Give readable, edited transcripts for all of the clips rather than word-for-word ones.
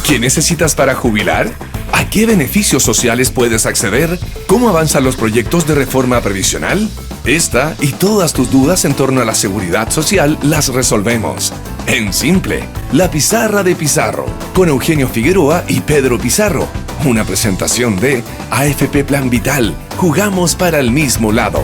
¿Qué necesitas para jubilar? ¿A qué beneficios sociales puedes acceder? ¿Cómo avanzan los proyectos de reforma previsional? Esta y todas tus dudas en torno a la seguridad social las resolvemos. En Simple, la pizarra de Pizarro, con Eugenio Figueroa y Pedro Pizarro. Una presentación de AFP Plan Vital. Jugamos para el mismo lado.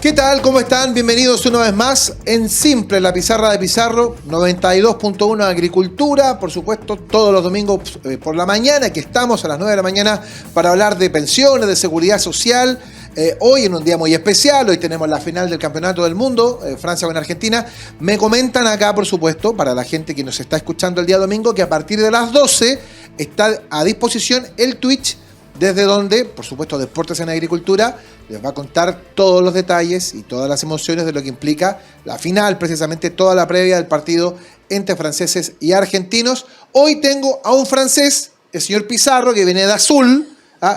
¿Qué tal? ¿Cómo están? Bienvenidos una vez más en Simple, la pizarra de Pizarro, 92.1 Agricultura, por supuesto, todos los domingos por la mañana, que estamos a las 9 de la mañana para hablar de pensiones, de seguridad social. Hoy en un día muy especial, hoy tenemos la final del Campeonato del Mundo, Francia con Argentina. Me comentan acá, por supuesto, para la gente que nos está escuchando el día domingo, que a partir de las 12 está a disposición el Twitch, desde donde, por supuesto, Deportes en Agricultura les va a contar todos los detalles y todas las emociones de lo que implica la final, precisamente toda la previa del partido entre franceses y argentinos. Hoy tengo a un francés, el señor Pizarro, que viene de azul.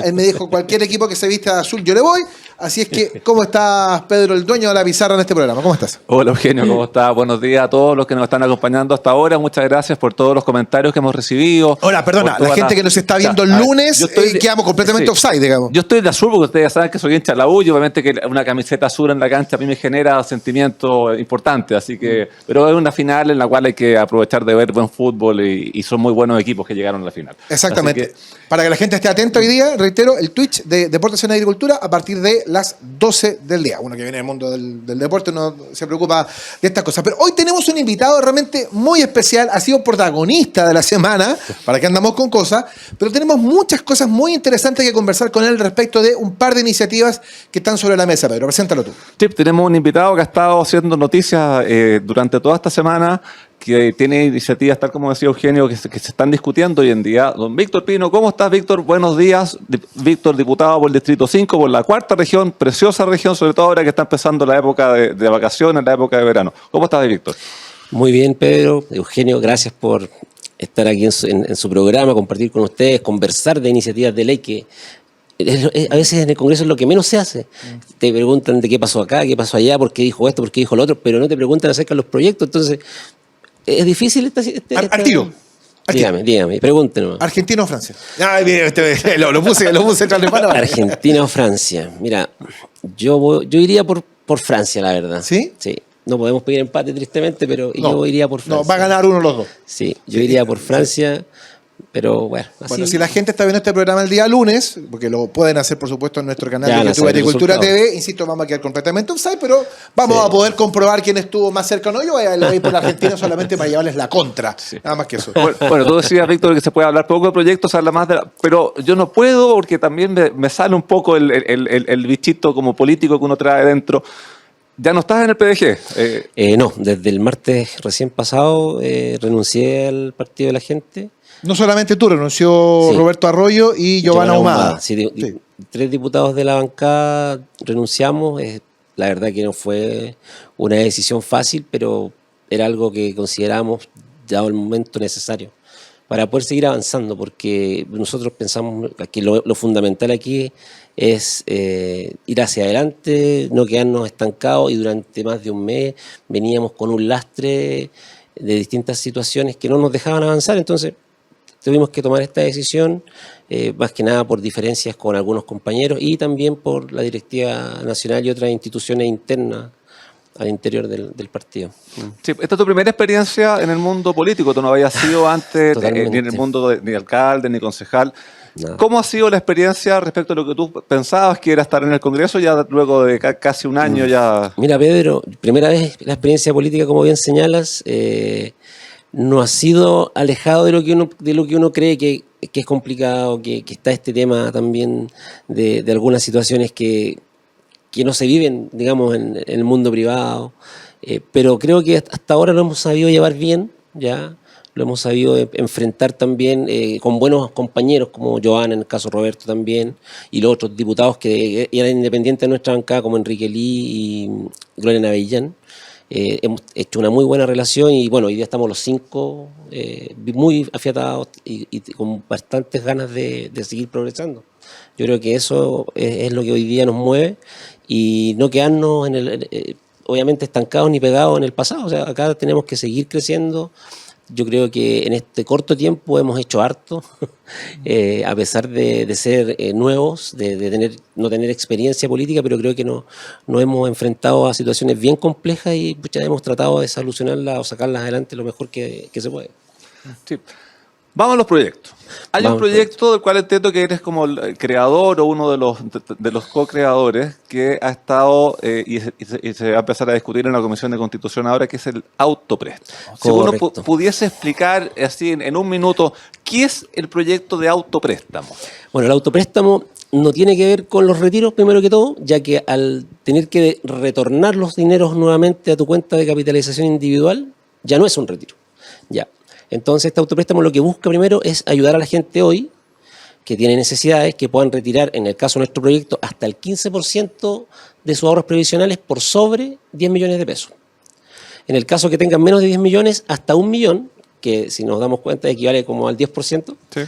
Él me dijo, cualquier equipo que se vista de azul yo le voy. Así es que, ¿cómo estás, Pedro, el dueño de la pizarra en este programa? ¿Cómo estás? Hola, Eugenio, ¿cómo estás? Buenos días a todos los que nos están acompañando hasta ahora. Muchas gracias por todos los comentarios que hemos recibido. Hola, perdona, la gente que nos está viendo el lunes, quedamos completamente offside, digamos. Yo estoy de azul porque ustedes saben que soy hincha de la U y obviamente que una camiseta azul en la cancha a mí me genera sentimientos importantes. Así que, pero es una final en la cual hay que aprovechar de ver buen fútbol y son muy buenos equipos que llegaron a la final. Exactamente. Para que la gente esté atenta hoy día, reitero, el Twitch de Deportes en Agricultura a partir de las 12 del día. Uno que viene del mundo del deporte no se preocupa de estas cosas. Pero hoy tenemos un invitado realmente muy especial, ha sido protagonista de la semana, para que andamos con cosas, pero tenemos muchas cosas muy interesantes que conversar con él respecto de un par de iniciativas que están sobre la mesa. Pedro, preséntalo tú. Sí, tenemos un invitado que ha estado haciendo noticias durante toda esta semana, que tiene iniciativas, tal como decía Eugenio, que se están discutiendo hoy en día. Don Víctor Pino, ¿cómo estás, Víctor? Buenos días. Víctor, diputado por el Distrito 5, por la cuarta región, preciosa región, sobre todo ahora que está empezando la época de vacaciones, la época de verano. ¿Cómo estás, Víctor? Muy bien, Pedro. Eugenio, gracias por estar aquí en su programa, compartir con ustedes, conversar de iniciativas de ley que a veces en el Congreso es lo que menos se hace. Te preguntan de qué pasó acá, qué pasó allá, por qué dijo esto, por qué dijo lo otro, pero no te preguntan acerca de los proyectos. Entonces, es difícil Al tiro. Dígame, pregúntenos. ¿Argentina o Francia? Lo puse entre las manos. ¿Argentina o Francia? Mira, yo iría por Francia, la verdad. ¿Sí? Sí. No podemos pedir empate, tristemente, pero yo iría por Francia. No, va a ganar uno de los dos. Sí, yo iría por Francia. Pero bueno, así. Bueno, si la gente está viendo este programa el día lunes, porque lo pueden hacer, por supuesto, en nuestro canal Ya de YouTube Agricultura resultado. TV, insisto, vamos a quedar completamente offside, pero vamos a poder comprobar quién estuvo más cerca o no. Yo voy a ir por la Argentina solamente para llevarles la contra, nada más que eso. Bueno, tú decías, Víctor, que se puede hablar poco de proyectos, se habla más pero yo no puedo porque también me sale un poco el bichito como político que uno trae dentro. ¿Ya no estás en el PDG? No, desde el martes recién pasado renuncié al Partido de la Gente. No solamente tú, renunció Roberto Arroyo y Giovanna Ahumada. Sí. 3 diputados de la bancada renunciamos. La verdad que no fue una decisión fácil, pero era algo que consideramos dado el momento necesario para poder seguir avanzando, porque nosotros pensamos que lo fundamental aquí es ir hacia adelante, no quedarnos estancados, y durante más de un mes veníamos con un lastre de distintas situaciones que no nos dejaban avanzar. Entonces tuvimos que tomar esta decisión, más que nada por diferencias con algunos compañeros y también por la directiva nacional y otras instituciones internas al interior del partido. Sí, esta es tu primera experiencia en el mundo político, tú no habías sido antes ni en el mundo ni alcalde ni concejal. Nada. ¿Cómo ha sido la experiencia respecto a lo que tú pensabas que era estar en el Congreso ya luego de casi un año ya? Mira, Pedro, primera vez la experiencia política, como bien señalas, no ha sido alejado de lo que uno cree que es complicado, que está este tema también de algunas situaciones que no se viven, digamos, en el mundo privado, pero creo que hasta ahora lo hemos sabido llevar bien, ya lo hemos sabido enfrentar también con buenos compañeros como Giovanna, en el caso Roberto también, y los otros diputados que eran independientes de nuestra bancada como Enrique Lee y Gloria Navellán. Hemos hecho una muy buena relación y bueno, hoy día estamos los 5 muy afiatados y con bastantes ganas de seguir progresando. Yo creo que eso es lo que hoy día nos mueve y no quedarnos obviamente estancados ni pegados en el pasado. O sea, acá tenemos que seguir creciendo. Yo creo que en este corto tiempo hemos hecho harto, a pesar de ser nuevos, de no tener experiencia política, pero creo que nos hemos enfrentado a situaciones bien complejas y ya hemos tratado de solucionarlas o sacarlas adelante lo mejor que se puede. Sí. Vamos a los proyectos. Hay Vamos un proyecto del cual entiendo que eres como el creador o uno de los co-creadores que ha estado y se va a empezar a discutir en la Comisión de Constitución ahora, que es el autopréstamo. Si uno Correcto. pudiese explicar así en un minuto, ¿qué es el proyecto de autopréstamo? Bueno, el autopréstamo no tiene que ver con los retiros, primero que todo, ya que al tener que retornar los dineros nuevamente a tu cuenta de capitalización individual, ya no es un retiro. Ya. Entonces, este autopréstamo lo que busca primero es ayudar a la gente hoy que tiene necesidades, que puedan retirar, en el caso de nuestro proyecto, hasta el 15% de sus ahorros previsionales por sobre 10 millones de pesos. En el caso que tengan menos de 10 millones, hasta 1 millón, que si nos damos cuenta equivale como al 10%. Sí.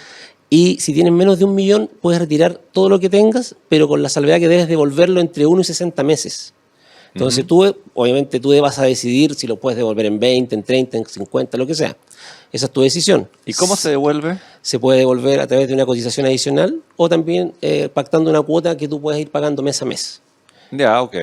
Y si tienes menos de 1 millón, puedes retirar todo lo que tengas, pero con la salvedad que debes devolverlo entre 1 y 60 meses. Entonces obviamente tú vas a decidir si lo puedes devolver en 20, en 30, en 50, lo que sea. Esa es tu decisión. ¿Y cómo se devuelve? Se puede devolver a través de una cotización adicional o también pactando una cuota que tú puedes ir pagando mes a mes. Ya, ok.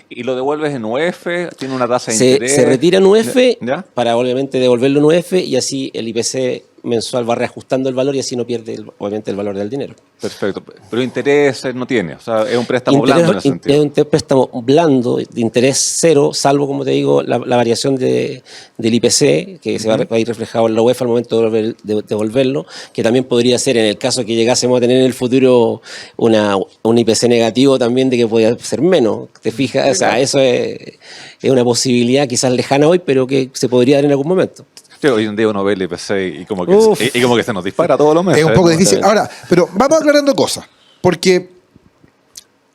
¿Y lo devuelves en UF? ¿Tiene una tasa de Se interés? retira en UF ¿Ya? para obviamente devolverlo en UF y así el IPC mensual va reajustando el valor y así no pierde obviamente el valor del dinero. Perfecto. Pero intereses no tiene. O sea, es un préstamo blando en ese sentido. Es un préstamo blando, de interés cero, salvo, como te digo, la variación del IPC, que se va a ir reflejado en la UEFA al momento de devolverlo, que también podría ser, en el caso que llegásemos a tener en el futuro un IPC negativo también, de que podría ser menos. ¿Te fijas? O sea, eso es una posibilidad quizás lejana hoy, pero que se podría dar en algún momento. Sí, hoy en día uno ve el IPC y como que se nos dispara todos los meses. Es un poco difícil. Ahora, pero vamos aclarando cosas. Porque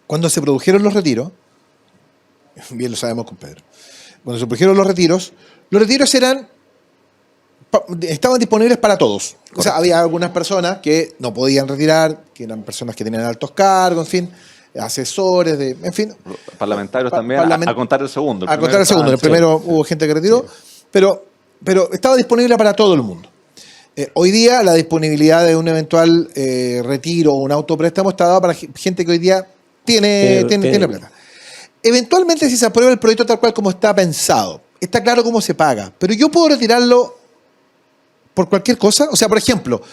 cuando se produjeron los retiros, bien lo sabemos con Pedro, cuando se produjeron los retiros estaban disponibles para todos. Correcto. O sea, había algunas personas que no podían retirar, que eran personas que tenían altos cargos, en fin, asesores, en fin. Parlamentarios también, a contar el segundo. A contar el segundo. En el primero hubo gente que retiró, sí. Pero estaba disponible para todo el mundo. Hoy día la disponibilidad de un eventual retiro o un autopréstamo está dada para gente que hoy día tiene plata. Eventualmente, si se aprueba el proyecto tal cual como está pensado, está claro cómo se paga, pero yo puedo retirarlo por cualquier cosa. O sea, por ejemplo,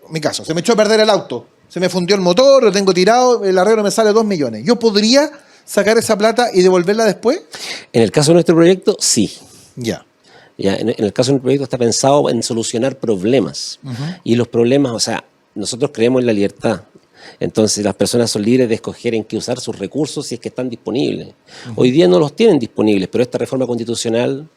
en mi caso, se me echó a perder el auto, se me fundió el motor, lo tengo tirado, el arreglo me sale 2 millones. ¿Yo podría sacar esa plata y devolverla después? En el caso de nuestro proyecto, sí. Ya. Ya, en el caso del proyecto está pensado en solucionar problemas. Y los problemas, o sea, nosotros creemos en la libertad. Entonces las personas son libres de escoger en qué usar sus recursos si es que están disponibles. Hoy día no los tienen disponibles, pero esta reforma constitucional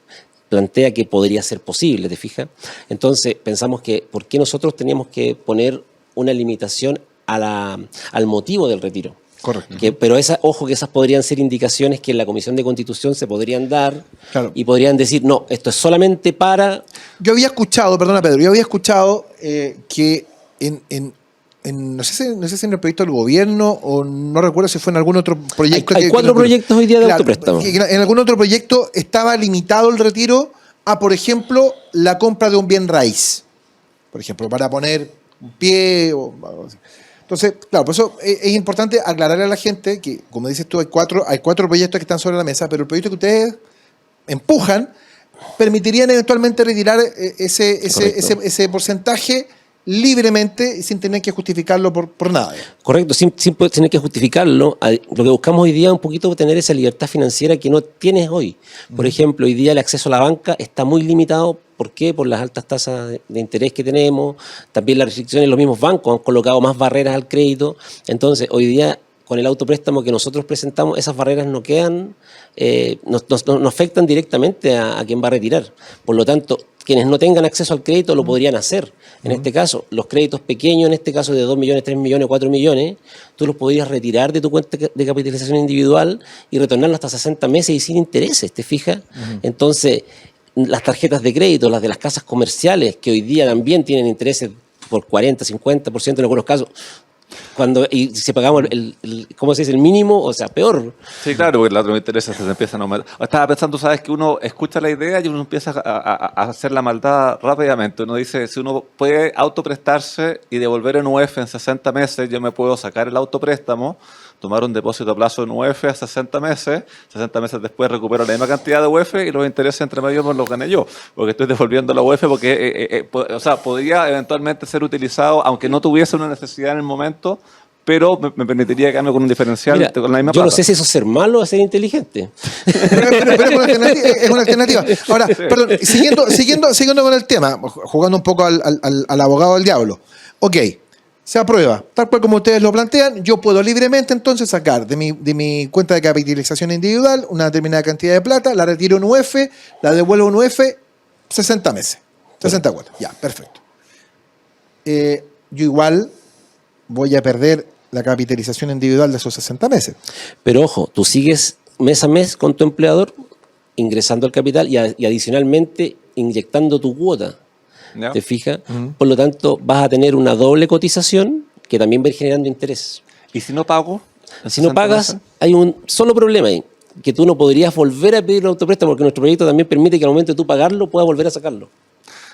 plantea que podría ser posible, ¿te fijas? Entonces pensamos que, ¿por qué nosotros teníamos que poner una limitación al motivo del retiro? Correcto. Pero ojo que esas podrían ser indicaciones que en la Comisión de Constitución se podrían dar, claro. Y podrían decir, no, esto es solamente para... Yo había escuchado, perdona Pedro, que no sé si en el proyecto del gobierno o no recuerdo si fue en algún otro proyecto. Hay 4 proyectos hoy día de autopréstamo. En algún otro proyecto estaba limitado el retiro a, por ejemplo, la compra de un bien raíz. Por ejemplo, para poner un pie o algo así. Entonces, claro, por eso es importante aclararle a la gente que, como dices tú, hay cuatro proyectos que están sobre la mesa, pero el proyecto que ustedes empujan permitirían eventualmente retirar ese porcentaje libremente sin tener que justificarlo por nada. Correcto, sin tener que justificarlo. Lo que buscamos hoy día es un poquito tener esa libertad financiera que no tienes hoy. Por ejemplo, hoy día el acceso a la banca está muy limitado. ¿Por qué? Por las altas tasas de interés que tenemos, también las restricciones, los mismos bancos han colocado más barreras al crédito. Entonces, hoy día, con el autopréstamo que nosotros presentamos, esas barreras no quedan, no afectan directamente a quien va a retirar. Por lo tanto, quienes no tengan acceso al crédito lo podrían hacer. En este caso, los créditos pequeños, en este caso de 2 millones, 3 millones, 4 millones, tú los podrías retirar de tu cuenta de capitalización individual y retornarlo hasta 60 meses y sin intereses, ¿te fijas? Entonces, las tarjetas de crédito, las de las casas comerciales, que hoy día también tienen intereses por 40, 50% en algunos casos, Y si pagamos ¿cómo se dice? El mínimo, o sea, peor. Sí, claro, porque los intereses se empiezan a aumentar. Estaba pensando, sabes, que uno escucha la idea y uno empieza a hacer la maldad rápidamente. Uno dice, si uno puede autoprestarse y devolver en UF en 60 meses, yo me puedo sacar el autopréstamo, tomar un depósito a plazo en UF a 60 meses después recupero la misma cantidad de UF y los intereses entre medio me los gané yo, porque estoy devolviendo la UF porque, o sea, podría eventualmente ser utilizado, aunque no tuviese una necesidad en el momento, pero me permitiría quedarme con un diferencial. Mira, con la misma yo plata. no sé si eso es ser malo o ser inteligente. Pero es una alternativa. Ahora, perdón, siguiendo con el tema, jugando un poco al abogado del diablo. Ok, se aprueba. Tal cual como ustedes lo plantean, yo puedo libremente entonces sacar de mi cuenta de capitalización individual una determinada cantidad de plata, la retiro en UF, la devuelvo en UF 60 meses. 60 cuotas. Ya, perfecto. Yo igual voy a perder la capitalización individual de esos 60 meses. Pero ojo, tú sigues mes a mes con tu empleador ingresando al capital y adicionalmente inyectando tu cuota. ¿Ya? ¿Te fijas? Por lo tanto, vas a tener una doble cotización que también va a ir generando interés. ¿Y si no pago? Si no pagas, hay un solo problema ahí, que tú no podrías volver a pedir un autopréstamo porque nuestro proyecto también permite que al momento de tú pagarlo puedas volver a sacarlo.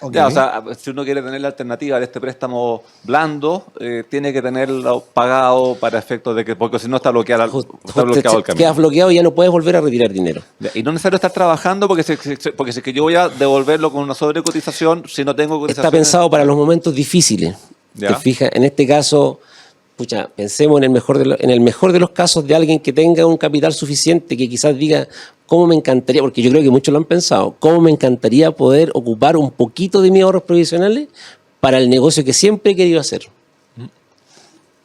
Okay. Ya, o sea, si uno quiere tener la alternativa de este préstamo blando, tiene que tenerlo pagado para efectos de que, porque si no está bloqueado el camino. Quedas bloqueado y ya no puedes volver a retirar dinero. Ya, y no es necesario estar trabajando porque si es que yo voy a devolverlo con una sobrecotización, si no tengo cotización. Está pensado para los momentos difíciles. Ya. ¿Te fijas? En este caso, pucha, pensemos en el mejor de los casos de alguien que tenga un capital suficiente, que quizás diga, ¿cómo me encantaría? Porque yo creo que muchos lo han pensado, ¿cómo me encantaría poder ocupar un poquito de mis ahorros provisionales para el negocio que siempre he querido hacer?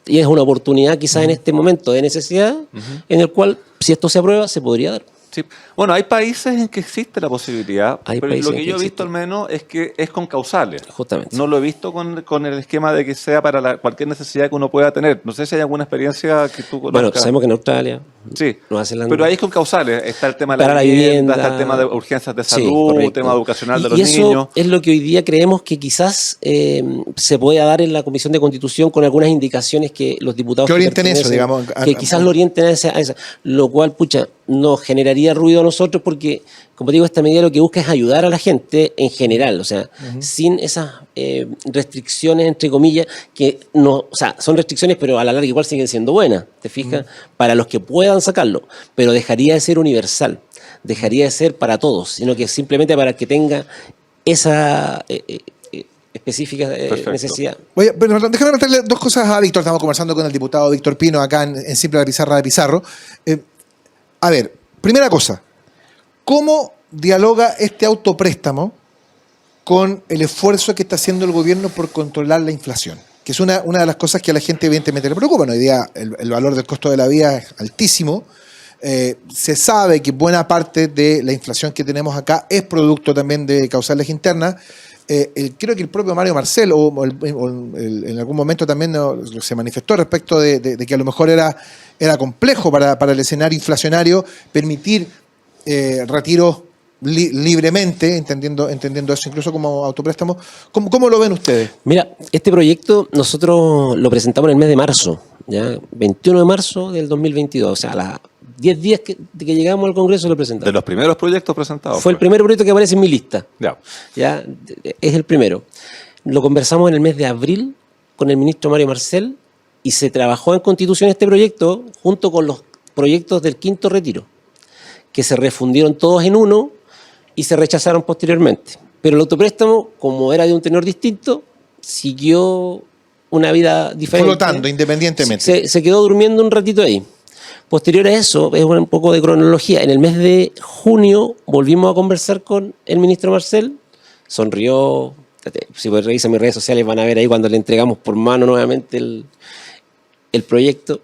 Y es una oportunidad quizás en este momento de necesidad, en el cual, si esto se aprueba, se podría dar. Sí. Bueno, hay países en que existe la posibilidad, Hay pero países lo en que que yo he existe. visto al menos es que es con causales. Justamente. No lo he visto con el esquema de que sea para cualquier necesidad que uno pueda tener. No sé si hay alguna experiencia que tú conozcas. Bueno, sabemos que en Australia, Sí, Nueva Zelanda, pero ahí es con causales. Está el tema de para la la vivienda, vivienda, está el tema de urgencias de sí, salud, correcto. tema educacional de Y los eso niños. es lo que hoy día creemos que quizás se puede dar en la Comisión de Constitución con algunas indicaciones que los diputados... Que orienten eso, pertenecen, digamos. Que quizás lo orienten a esa. Lo cual, pucha, nos generaría ruido a nosotros porque, como digo, esta medida lo que busca es ayudar a la gente en general, o sea, sin esas restricciones, entre comillas, que no, o sea, son restricciones, pero a la larga igual siguen siendo buenas, ¿te fijas? Para los que puedan sacarlo, pero dejaría de ser universal, dejaría de ser para todos, sino que simplemente para el que tenga esa específica Perfecto. necesidad. Oye, pero déjame preguntarle dos cosas a Víctor. Estamos conversando con el diputado Víctor Pino acá en Simple la Pizarra de Pizarro. A ver, primera cosa, ¿cómo dialoga este autopréstamo con el esfuerzo que está haciendo el gobierno por controlar la inflación? Que es una de las cosas que a la gente evidentemente le preocupa. Hoy día el valor del costo de la vida es altísimo. Se sabe que buena parte de la inflación que tenemos acá es producto también de causales internas. Creo que el propio Mario Marcel en algún momento también se manifestó respecto de que a lo mejor era complejo para el escenario inflacionario permitir retiros libremente, entendiendo eso incluso como autopréstamo. ¿Cómo lo ven ustedes? Mira, este proyecto nosotros lo presentamos en el mes de marzo, ¿ya? 21 de marzo del 2022, o sea, a las 10 días de que llegamos al Congreso lo presentamos. De los primeros proyectos presentados. Fue el primer proyecto que aparece en mi lista. Ya. Ya, es el primero. Lo conversamos en el mes de abril con el ministro Mario Marcel y se trabajó en Constitución este proyecto junto con los proyectos del quinto retiro, que se refundieron todos en uno y se rechazaron posteriormente. Pero el autopréstamo, como era de un tenor distinto, siguió una vida diferente. Flotando independientemente. Se quedó durmiendo un ratito ahí. Posterior a eso, es un poco de cronología, en el mes de junio volvimos a conversar con el ministro Marcel, sonrió, si revisan mis redes sociales van a ver ahí cuando le entregamos por mano nuevamente el proyecto.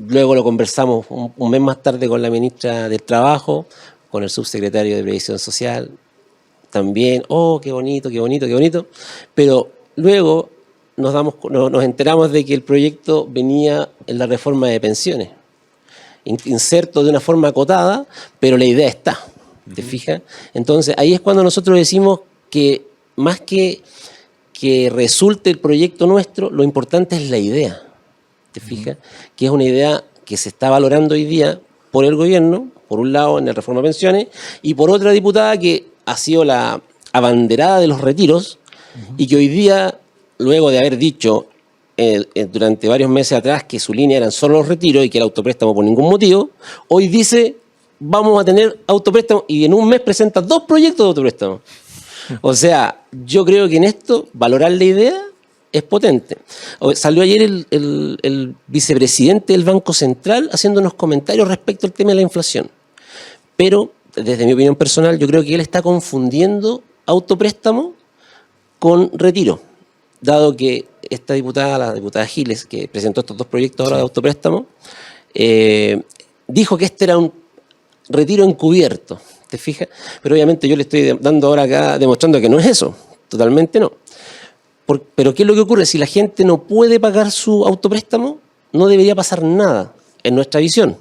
Luego lo conversamos un mes más tarde con la ministra del Trabajo, con el subsecretario de Previsión Social, también, qué bonito, qué bonito, qué bonito, pero luego nos enteramos de que el proyecto venía en la reforma de pensiones, inserto de una forma acotada, pero la idea está, ¿te fijas? Entonces ahí es cuando nosotros decimos que más que resulte el proyecto nuestro, lo importante es la idea. ¿te fijas? Que es una idea que se está valorando hoy día por el gobierno, por un lado en la reforma de pensiones, y por otra diputada que ha sido la abanderada de los retiros, y que hoy día, luego de haber dicho durante varios meses atrás que su línea eran solo los retiros y que el autopréstamo por ningún motivo, hoy dice vamos a tener autopréstamo y en un mes presenta 2 proyectos de autopréstamo. O sea, yo creo que en esto valorar la idea es potente. Salió ayer el vicepresidente del Banco Central haciendo unos comentarios respecto al tema de la inflación. Pero, desde mi opinión personal, yo creo que él está confundiendo autopréstamo con retiro. Dado que esta diputada, la diputada Giles, que presentó estos 2 proyectos ahora de autopréstamo, dijo que este era un retiro encubierto, ¿te fijas? Pero obviamente yo le estoy dando ahora acá, demostrando que no es eso, totalmente no. Pero ¿qué es lo que ocurre? Si la gente no puede pagar su autopréstamo, no debería pasar nada, en nuestra visión,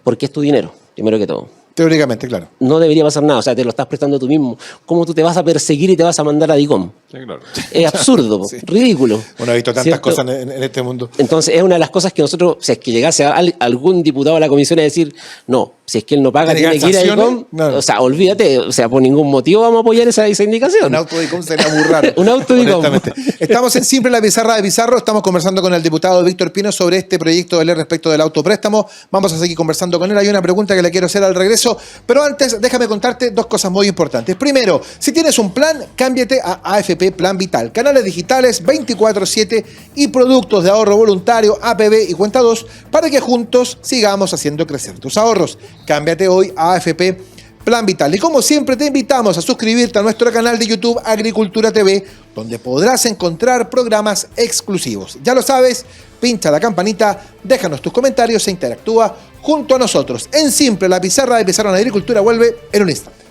porque es tu dinero, primero que todo. Teóricamente, claro. No debería pasar nada, o sea, te lo estás prestando tú mismo. ¿Cómo tú te vas a perseguir y te vas a mandar a DICOM? Sí, claro. Es absurdo, Sí. ridículo. Bueno, he visto tantas ¿cierto? cosas en este mundo. Entonces, es una de las cosas que nosotros, si es que llegase algún diputado a la comisión a decir, no, si es que él no paga, tiene que ir a DICOM, Claro. o sea, olvídate, o sea, por ningún motivo vamos a apoyar esa indicación. Un auto de DICOM sería muy raro. Un auto de DICOM. Honestamente. Estamos en Simple la Pizarra de Pizarro. Estamos conversando con el diputado Víctor Pino sobre este proyecto de ley respecto del autopréstamo. Vamos a seguir conversando con él. Hay una pregunta que le quiero hacer al regreso. Pero antes, déjame contarte 2 cosas muy importantes. Primero, si tienes un plan, cámbiate a AFP Plan Vital. Canales digitales 24/7 y productos de ahorro voluntario, APB y cuenta 2 para que juntos sigamos haciendo crecer tus ahorros. Cámbiate hoy a AFP Plan Vital. Y como siempre te invitamos a suscribirte a nuestro canal de YouTube Agricultura TV, donde podrás encontrar programas exclusivos. Ya lo sabes, pincha la campanita, déjanos tus comentarios e interactúa junto a nosotros. En Simple, la Pizarra de Pizarro en Agricultura vuelve en un instante.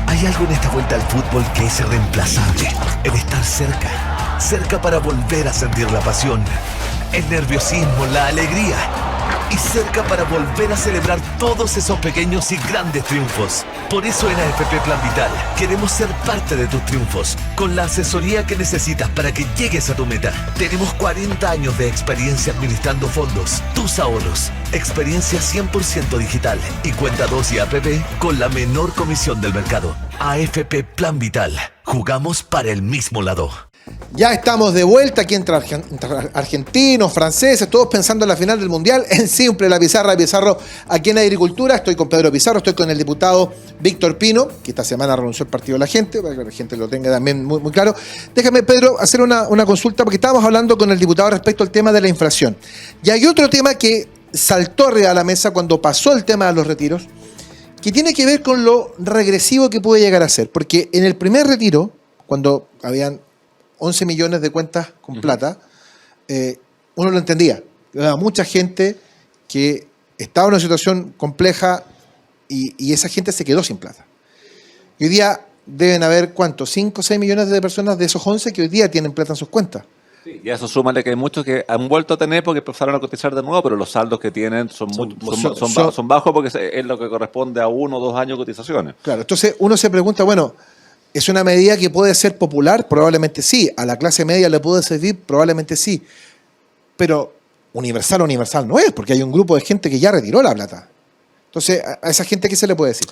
Hay algo en esta vuelta al fútbol que es irreemplazable. El estar cerca. Cerca para volver a sentir la pasión, el nerviosismo, la alegría. Y cerca para volver a celebrar todos esos pequeños y grandes triunfos. Por eso en AFP Plan Vital queremos ser parte de tus triunfos, con la asesoría que necesitas para que llegues a tu meta. Tenemos 40 años de experiencia administrando fondos, tus ahorros, experiencia 100% digital y cuenta 2 y APB con la menor comisión del mercado. AFP Plan Vital. Jugamos para el mismo lado. Ya estamos de vuelta aquí entre argentinos, franceses, todos pensando en la final del Mundial. En Simple, la Pizarra de Pizarro, aquí en Agricultura. Estoy con Pedro Pizarro, estoy con el diputado Víctor Pino, que esta semana renunció al Partido de la Gente, para que la gente lo tenga también muy claro. Déjame, Pedro, hacer una consulta, porque estábamos hablando con el diputado respecto al tema de la inflación. Y hay otro tema que saltó arriba de la mesa cuando pasó el tema de los retiros, que tiene que ver con lo regresivo que puede llegar a ser. Porque en el primer retiro, cuando habían 11 millones de cuentas con plata, uno lo entendía. Había mucha gente que estaba en una situación compleja y esa gente se quedó sin plata. Y hoy día deben haber, ¿cuánto? 5 o 6 millones de personas de esos 11 que hoy día tienen plata en sus cuentas. Sí, y a eso súmale que hay muchos que han vuelto a tener porque empezaron a cotizar de nuevo, pero los saldos que tienen son bajos porque es lo que corresponde a 1 o 2 años de cotizaciones. Claro, entonces uno se pregunta, bueno, ¿es una medida que puede ser popular? Probablemente sí. ¿A la clase media le puede servir? Probablemente sí. Pero universal no es, porque hay un grupo de gente que ya retiró la plata. Entonces, ¿a esa gente qué se le puede decir?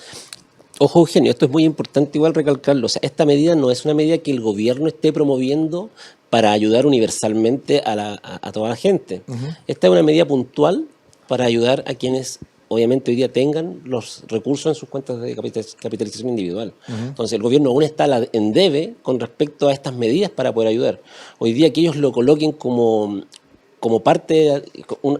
Ojo, Eugenio, esto es muy importante igual recalcarlo. O sea, esta medida no es una medida que el gobierno esté promoviendo para ayudar universalmente a toda la gente. Esta es una medida puntual para ayudar a quienes obviamente hoy día tengan los recursos en sus cuentas de capitalización individual. Entonces el gobierno aún está en debe con respecto a estas medidas para poder ayudar. Hoy día que ellos lo coloquen como parte,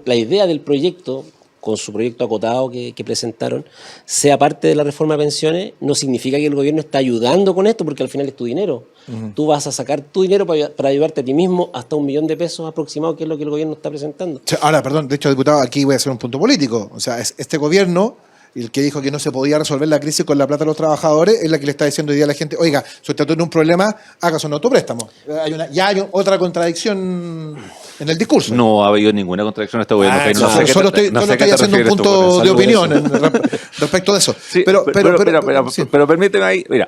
la idea del proyecto, con su proyecto acotado que presentaron, sea parte de la reforma de pensiones, no significa que el gobierno está ayudando con esto, porque al final es tu dinero. Tú vas a sacar tu dinero para ayudarte a ti mismo hasta $1 millón aproximado, que es lo que el gobierno está presentando. Ahora, perdón, de hecho, diputado, aquí voy a hacer un punto político. O sea, este gobierno, el que dijo que no se podía resolver la crisis con la plata de los trabajadores, es la que le está diciendo hoy día a la gente, oiga, si usted tiene un problema, hágase un autopréstamo. Hay otra contradicción en el discurso. No ha habido ninguna contradicción en este gobierno. Solo estoy haciendo un punto de opinión respecto de eso. Sí, pero permíteme ahí, mira,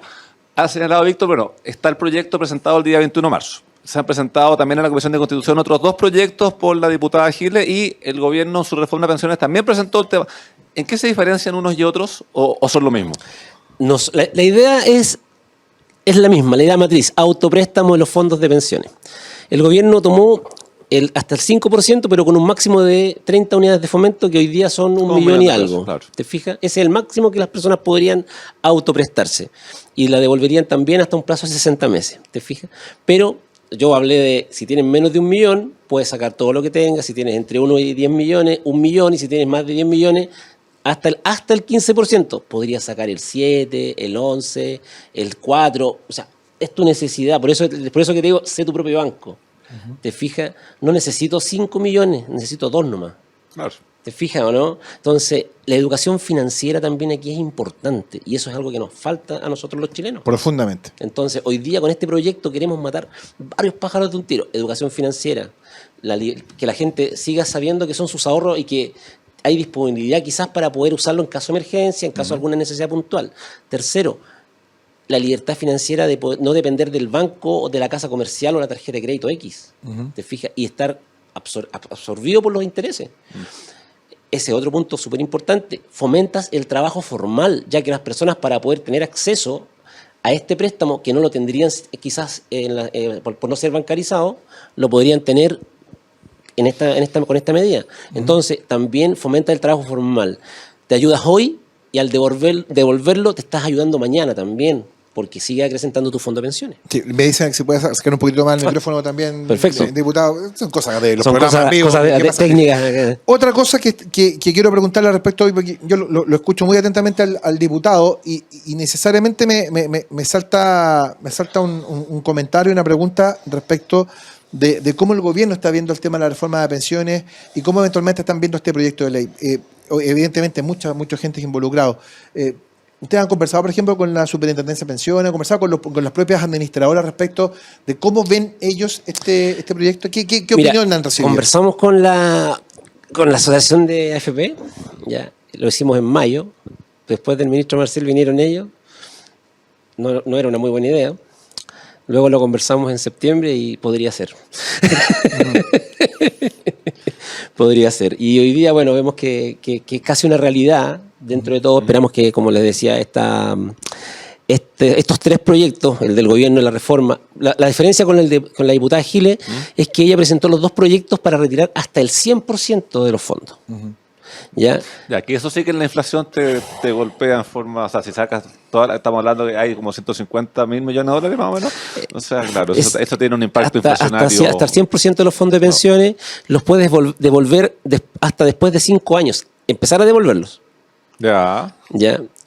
ha señalado Víctor, bueno, está el proyecto presentado el día 21 de marzo. se han presentado también en la Comisión de Constitución otros 2 proyectos por la diputada Giles y el gobierno en su reforma de pensiones también presentó el tema. ¿En qué se diferencian unos y otros o son lo mismo? La idea es la misma, la idea matriz, autopréstamo de los fondos de pensiones. El gobierno tomó hasta el 5%, pero con un máximo de 30 unidades de fomento, que hoy día son 1 millón y algo. Claro. ¿Te fijas? Ese es el máximo que las personas podrían autoprestarse. Y la devolverían también hasta un plazo de 60 meses. ¿Te fijas? Pero yo hablé de, si tienes menos de 1 millón, puedes sacar todo lo que tengas. Si tienes entre 1 y 10 millones, 1 millón. Y si tienes más de 10 millones, hasta el 15%. Podrías sacar el 7, el 11, el 4. O sea, es tu necesidad. Por eso que te digo, sé tu propio banco. ¿Te fijas? No necesito 5 millones, necesito 2 nomás. Claro. ¿Te fijas o no? Entonces, la educación financiera también aquí es importante y eso es algo que nos falta a nosotros los chilenos. Profundamente. Entonces, hoy día con este proyecto queremos matar varios pájaros de un tiro. Educación financiera, que la gente siga sabiendo que son sus ahorros y que hay disponibilidad quizás para poder usarlo en caso de emergencia, en caso de alguna necesidad puntual. Tercero, la libertad financiera de poder no depender del banco o de la casa comercial o la tarjeta de crédito X, ¿te fijas? Y estar absorbido por los intereses. Ese otro punto súper importante, fomentas el trabajo formal, ya que las personas para poder tener acceso a este préstamo, que no lo tendrían quizás por no ser bancarizado, lo podrían tener con esta medida. Entonces, también fomenta el trabajo formal. Te ayudas hoy y al devolverlo te estás ayudando mañana también, porque sigue acrecentando tu fondo de pensiones. Sí, me dicen que se puede sacar un poquito más el micrófono también. Perfecto. Diputado, son cosas de los Son programas vivos. cosas técnicas. Otra cosa que quiero preguntarle al respecto hoy, porque yo lo escucho muy atentamente al diputado y necesariamente me salta un comentario, una pregunta respecto de cómo el gobierno está viendo el tema de la reforma de pensiones y cómo eventualmente están viendo este proyecto de ley. Evidentemente, mucha gente involucrada. ¿Ustedes han conversado, por ejemplo, con la Superintendencia de Pensiones, han conversado con las propias administradoras respecto de cómo ven ellos este proyecto? ¿Qué opinión han recibido? Conversamos con la asociación de AFP, ya lo hicimos en mayo, después del ministro Marcel vinieron ellos, no era una muy buena idea, luego lo conversamos en septiembre y podría ser. Podría ser. Y hoy día, bueno, vemos que es casi una realidad. Dentro de todo, esperamos que, como les decía, estos 3 proyectos, el del gobierno y la reforma, la diferencia con la diputada Giles es que ella presentó los 2 proyectos para retirar hasta el 100% de los fondos. ¿Ya? Ya, que eso sí que en la inflación te golpea en forma, o sea, si sacas estamos hablando de hay como 150 mil millones de dólares más o menos. O sea, claro, eso tiene un impacto inflacionario. Hasta el 100% de los fondos de pensiones los puedes devolver hasta después de 5 años. Empezar a devolverlos. Ya.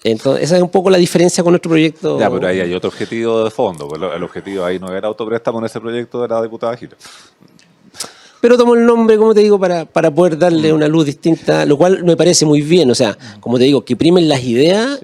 Entonces, esa es un poco la diferencia con nuestro proyecto. Ya, pero ahí hay otro objetivo de fondo. El objetivo ahí no era autopréstamo en ese proyecto de la diputada Giles. Pero tomo el nombre, como te digo, para poder darle una luz distinta, lo cual me parece muy bien. O sea, como te digo, que primen las ideas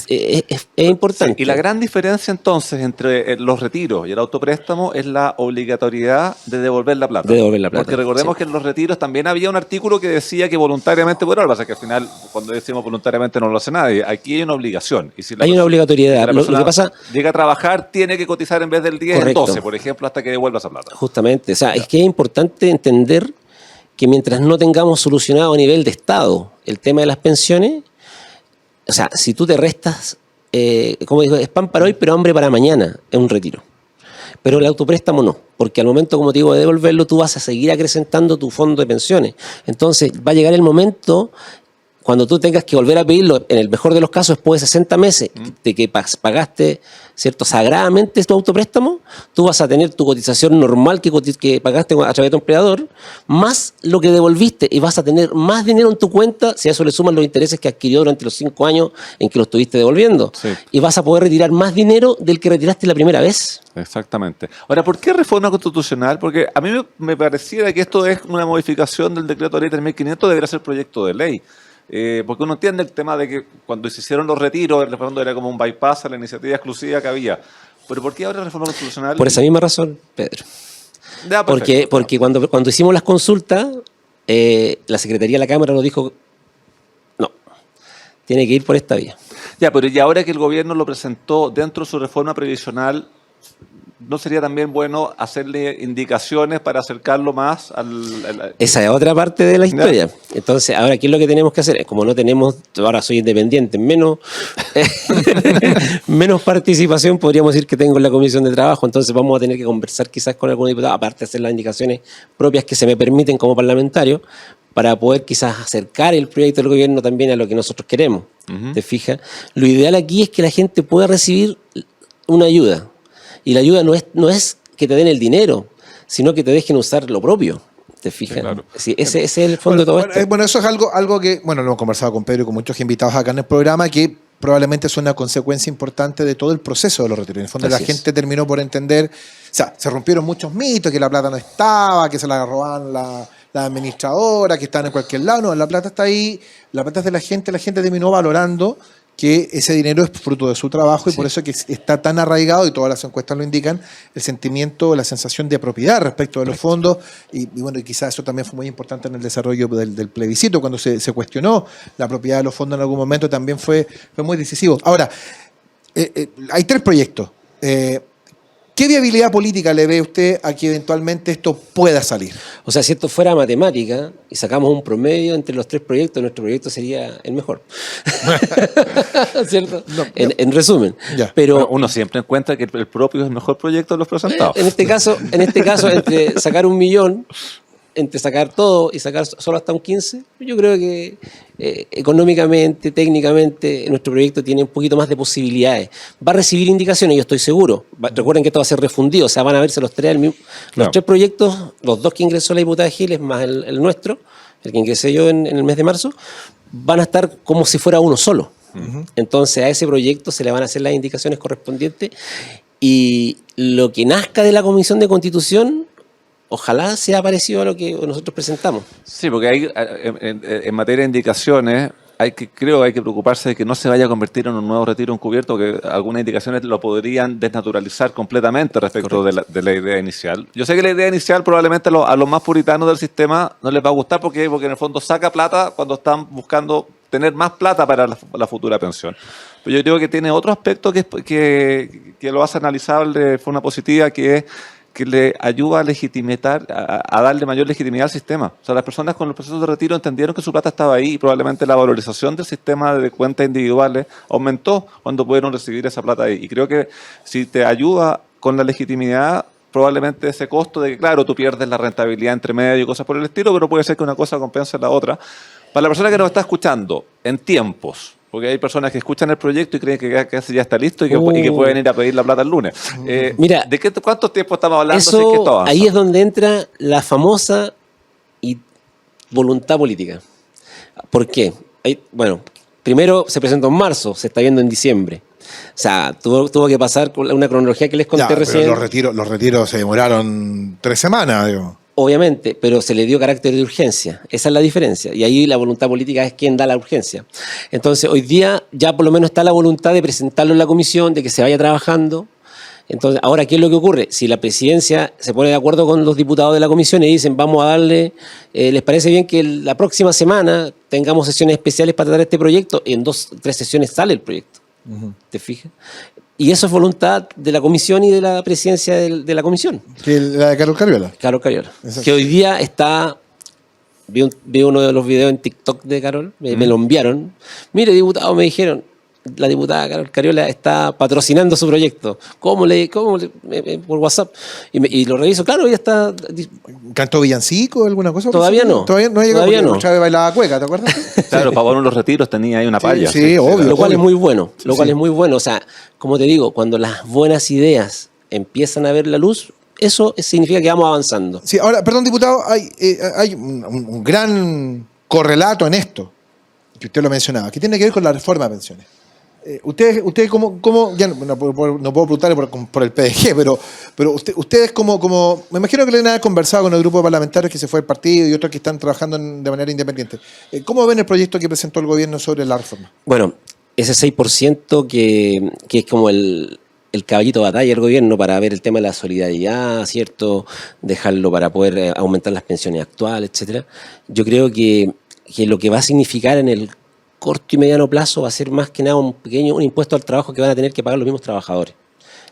es importante. Sí, y la gran diferencia entonces entre los retiros y el autopréstamo es la obligatoriedad de devolver la plata. Porque recordemos que en los retiros también había un artículo que decía que voluntariamente, bueno, lo que pasa es que al final, cuando decimos voluntariamente no lo hace nadie. Aquí hay una obligación. Y si hay una obligatoriedad. Lo que pasa, llega a trabajar, tiene que cotizar en vez del 10, correcto, el 12, por ejemplo, hasta que devuelva esa plata. Justamente. O sea, es que es importante entender que mientras no tengamos solucionado a nivel de Estado el tema de las pensiones, o sea, si tú te restas, como digo, es pan para hoy, pero hambre para mañana, es un retiro. Pero el autopréstamo no, porque al momento, como te digo, de devolverlo, tú vas a seguir acrecentando tu fondo de pensiones. Entonces, va a llegar el momento cuando tú tengas que volver a pedirlo, en el mejor de los casos, después de 60 meses de que pagaste, ¿cierto?, sagradamente tu autopréstamo, tú vas a tener tu cotización normal que pagaste a través de tu empleador, más lo que devolviste, y vas a tener más dinero en tu cuenta, si a eso le suman los intereses que adquirió durante los 5 años en que lo estuviste devolviendo. Sí. Y vas a poder retirar más dinero del que retiraste la primera vez. Exactamente. Ahora, ¿por qué reforma constitucional? Porque a mí me pareciera que esto es una modificación del decreto de ley 3500, debería ser proyecto de ley. Porque uno entiende el tema de que cuando se hicieron los retiros, el referendo era como un bypass a la iniciativa exclusiva que había. Pero ¿por qué ahora reforma constitucional? Por esa misma razón, Pedro. Ya, porque cuando hicimos las consultas, la Secretaría de la Cámara nos dijo, no, tiene que ir por esta vía. Ya, pero y ahora que el gobierno lo presentó dentro de su reforma previsional, ¿no sería también bueno hacerle indicaciones para acercarlo más al... Esa es otra parte de la historia. Entonces, ahora, ¿qué es lo que tenemos que hacer? Como no tenemos, ahora soy independiente, menos participación podríamos decir que tengo en la comisión de trabajo, entonces vamos a tener que conversar quizás con algún diputado, aparte de hacer las indicaciones propias que se me permiten como parlamentario, para poder quizás acercar el proyecto del gobierno también a lo que nosotros queremos. ¿Te fijas? Lo ideal aquí es que la gente pueda recibir una ayuda. Y la ayuda no es que te den el dinero, sino que te dejen usar lo propio. ¿Te fijas? Claro. Sí, ese es el fondo de todo esto. Bueno, eso es algo que, lo hemos conversado con Pedro y con muchos invitados acá en el programa, que probablemente es una consecuencia importante de todo el proceso de los retiros. En el fondo la gente terminó por entender, o sea, se rompieron muchos mitos, que la plata no estaba, que se la robaban la administradora, que estaban en cualquier lado. No, la plata está ahí, la plata es de la gente terminó valorando que ese dinero es fruto de su trabajo y por eso que está tan arraigado, y todas las encuestas lo indican, el sentimiento, la sensación de propiedad respecto de los fondos, y bueno, y quizás eso también fue muy importante en el desarrollo del plebiscito, cuando se cuestionó la propiedad de los fondos en algún momento, también fue muy decisivo. Ahora, hay 3 proyectos. ¿Qué viabilidad política le ve usted a que eventualmente esto pueda salir? O sea, si esto fuera matemática y sacamos un promedio entre los 3 proyectos, nuestro proyecto sería el mejor. ¿Cierto? En resumen. Ya. Pero uno siempre encuentra que el propio es el mejor proyecto de los presentados. En este caso, entre sacar 1 millón, entre sacar todo y sacar solo hasta un 15, yo creo que económicamente, técnicamente, nuestro proyecto tiene un poquito más de posibilidades. Va a recibir indicaciones, yo estoy seguro. Recuerden que esto va a ser refundido, o sea, van a verse los 3 los 3 proyectos, los 2 que ingresó la diputada Giles, más el nuestro, el que ingresé yo en el mes de marzo, van a estar como si fuera uno solo. Entonces, a ese proyecto se le van a hacer las indicaciones correspondientes, y lo que nazca de la Comisión de Constitución, ojalá sea parecido a lo que nosotros presentamos. Sí, porque hay, en materia de indicaciones, creo que hay que preocuparse de que no se vaya a convertir en un nuevo retiro encubierto, que algunas indicaciones lo podrían desnaturalizar completamente respecto de la idea inicial. Yo sé que la idea inicial probablemente a los más puritanos del sistema no les va a gustar porque en el fondo saca plata cuando están buscando tener más plata para la futura pensión. Pero yo creo que tiene otro aspecto que lo hace analizable de forma positiva, que es que le ayuda a legitimar, a darle mayor legitimidad al sistema. O sea, las personas con los procesos de retiro entendieron que su plata estaba ahí, y probablemente la valorización del sistema de cuentas individuales aumentó cuando pudieron recibir esa plata ahí. Y creo que si te ayuda con la legitimidad, probablemente ese costo de que, claro, tú pierdes la rentabilidad entre medio y cosas por el estilo, pero puede ser que una cosa compense la otra. Para la persona que nos está escuchando, en tiempos, porque hay personas que escuchan el proyecto y creen que ya está listo y que pueden ir a pedir la plata el lunes. Mira, ¿de cuánto tiempo estamos hablando? Eso, ahí es donde entra la famosa voluntad política. ¿Por qué? Bueno, primero se presentó en marzo, se está viendo en diciembre. O sea, tuvo que pasar con una cronología que les conté recién. Los retiros se demoraron 3 semanas, digo. Obviamente, pero se le dio carácter de urgencia. Esa es la diferencia. Y ahí la voluntad política es quien da la urgencia. Entonces, hoy día ya por lo menos está la voluntad de presentarlo en la comisión, de que se vaya trabajando. Entonces, ahora, ¿qué es lo que ocurre? Si la presidencia se pone de acuerdo con los diputados de la comisión y dicen, vamos a darle, ¿les parece bien que la próxima semana tengamos sesiones especiales para tratar este proyecto? En 2 o 3 sesiones sale el proyecto. ¿Te fijas? Y eso es voluntad de la comisión y de la presidencia de la comisión. La de Carlos Cariola. Carlos Cariola. Que hoy día está... Vi uno de los videos en TikTok de Carol, me lo enviaron. Mire, diputado, me dijeron, la diputada Carol Cariola está patrocinando su proyecto. ¿Cómo por WhatsApp? Y lo reviso, claro, ya está... ¿Cantó villancico alguna cosa? Todavía no. Todavía no ha llegado. Todavía no. Chávez bailaba cueca, ¿te acuerdas? Claro, para uno los retiros tenía ahí una palla. Sí, obvio. Lo cual es muy bueno. Es muy bueno. O sea, como te digo, cuando las buenas ideas empiezan a ver la luz, eso significa que vamos avanzando. Sí, ahora, perdón, diputado, hay un gran correlato en esto, que usted lo mencionaba, que tiene que ver con la reforma de pensiones. Ustedes como ya no puedo preguntarle por el PDG, pero ustedes como me imagino que le han conversado con el grupo de parlamentarios que se fue del partido y otros que están trabajando de manera independiente. ¿Cómo ven el proyecto que presentó el gobierno sobre la reforma? Bueno, ese 6% que es como el caballito de batalla del gobierno para ver el tema de la solidaridad, ¿cierto? Dejarlo para poder aumentar las pensiones actuales, etcétera. Yo creo que lo que va a significar en el corto y mediano plazo va a ser más que nada un impuesto al trabajo que van a tener que pagar los mismos trabajadores.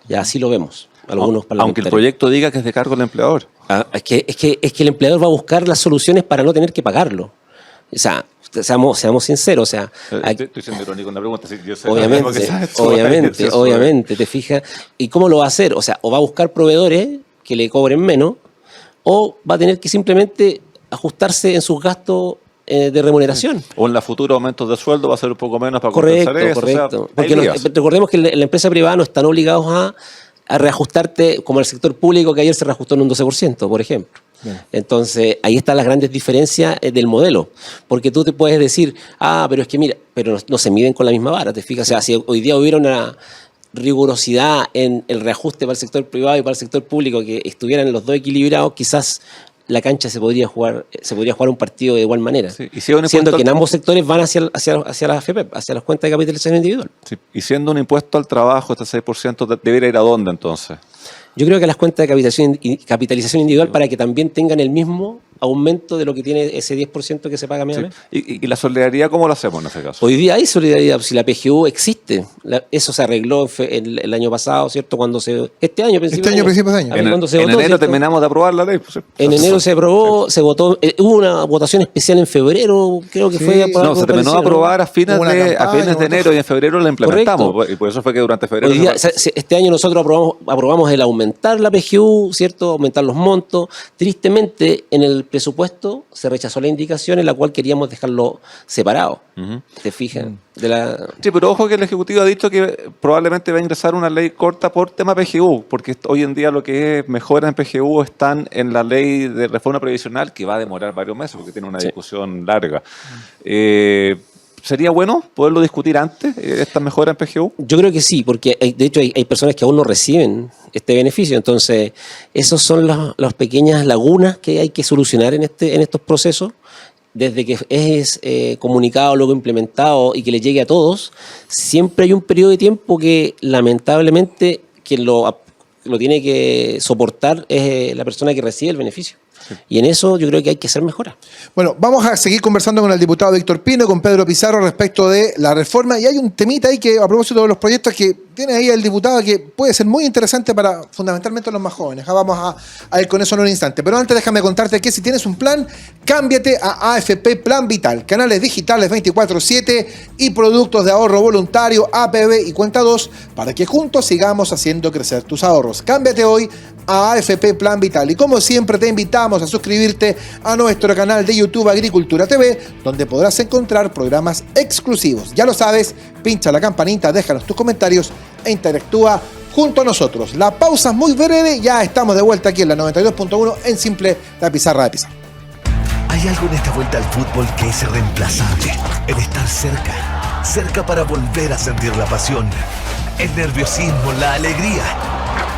Ya así lo vemos. algunos parlamentarios. Aunque el proyecto diga que es de cargo del empleador. Es que el empleador va a buscar las soluciones para no tener que pagarlo. O sea, seamos sinceros, o sea, Estoy siendo irónico en la pregunta. Sí, yo sé obviamente, te fijas. ¿Y cómo lo va a hacer? O sea, o va a buscar proveedores que le cobren menos, o va a tener que simplemente ajustarse en sus gastos de remuneración. O en la futura aumentos de sueldo va a ser un poco menos para compensar eso. Correcto. O sea, porque recordemos que en la empresa privada no están obligados a reajustarte como el sector público, que ayer se reajustó en un 12%, por ejemplo. Bien. Entonces, ahí están las grandes diferencias del modelo. Porque tú te puedes decir, pero es que mira, pero no se miden con la misma vara, ¿te fijas? O sea, si hoy día hubiera una rigurosidad en el reajuste para el sector privado y para el sector público, que estuvieran los dos equilibrados, quizás la cancha se podría jugar un partido de igual manera. Sí. Y siendo que en ambos sectores van hacia la AFP, hacia las cuentas de capitalización individual. Sí. Y siendo un impuesto al trabajo, este 6%, ¿debería ir a dónde entonces? Yo creo que a las cuentas de capitalización individual, para que también tengan el mismo aumento de lo que tiene ese 10% que se paga mes a mes. ¿Y la solidaridad cómo lo hacemos en ese caso? Hoy día hay solidaridad, si la PGU existe. Eso se arregló el año pasado, ¿cierto? Este año, principio de año. En enero terminamos de aprobar la ley. Pues, en enero se aprobó, se votó, hubo una votación especial en febrero, creo que fue. Se terminó de aprobar a fines de enero, y en febrero la implementamos. Correcto. Y por eso fue que durante febrero... Hoy día, este año nosotros aprobamos el aumentar la PGU, ¿cierto? Aumentar los montos. Tristemente, en el presupuesto se rechazó la indicación en la cual queríamos dejarlo separado. ¿Te fijas? Sí, pero ojo que el Ejecutivo ha dicho que probablemente va a ingresar una ley corta por tema PGU, porque hoy en día lo que es mejoras en PGU están en la ley de reforma previsional, que va a demorar varios meses porque tiene una discusión larga. ¿Sería bueno poderlo discutir antes, esta mejora en PGU? Yo creo que sí, porque de hecho hay personas que aún no reciben este beneficio. Entonces, esas son las pequeñas lagunas que hay que solucionar en estos procesos. Desde que es comunicado, luego implementado y que le llegue a todos, siempre hay un periodo de tiempo que lamentablemente quien lo tiene que soportar es la persona que recibe el beneficio. Sí. Y en eso yo creo que hay que hacer mejoras. Bueno, vamos a seguir conversando con el diputado Víctor Pino, con Pedro Pizarro respecto de la reforma. Y hay un temita ahí que, a propósito de los proyectos que tiene ahí el diputado, que puede ser muy interesante para fundamentalmente los más jóvenes. Vamos a ir con eso en un instante. Pero antes déjame contarte que si tienes un plan, cámbiate a AFP Plan Vital. Canales digitales 24/7 y productos de ahorro voluntario, APB y Cuenta 2, para que juntos sigamos haciendo crecer tus ahorros. Cámbiate hoy a AFP Plan Vital. Y como siempre te invitamos a suscribirte a nuestro canal de YouTube Agricultura TV, donde podrás encontrar programas exclusivos. Ya lo sabes, pincha la campanita, déjanos tus comentarios e interactúa junto a nosotros. La pausa es muy breve, ya estamos de vuelta aquí en la 92.1 en Simple, la pizarra de Pizarro. Hay algo en esta vuelta al fútbol que es irreemplazable. El estar cerca para volver a sentir la pasión, el nerviosismo, la alegría.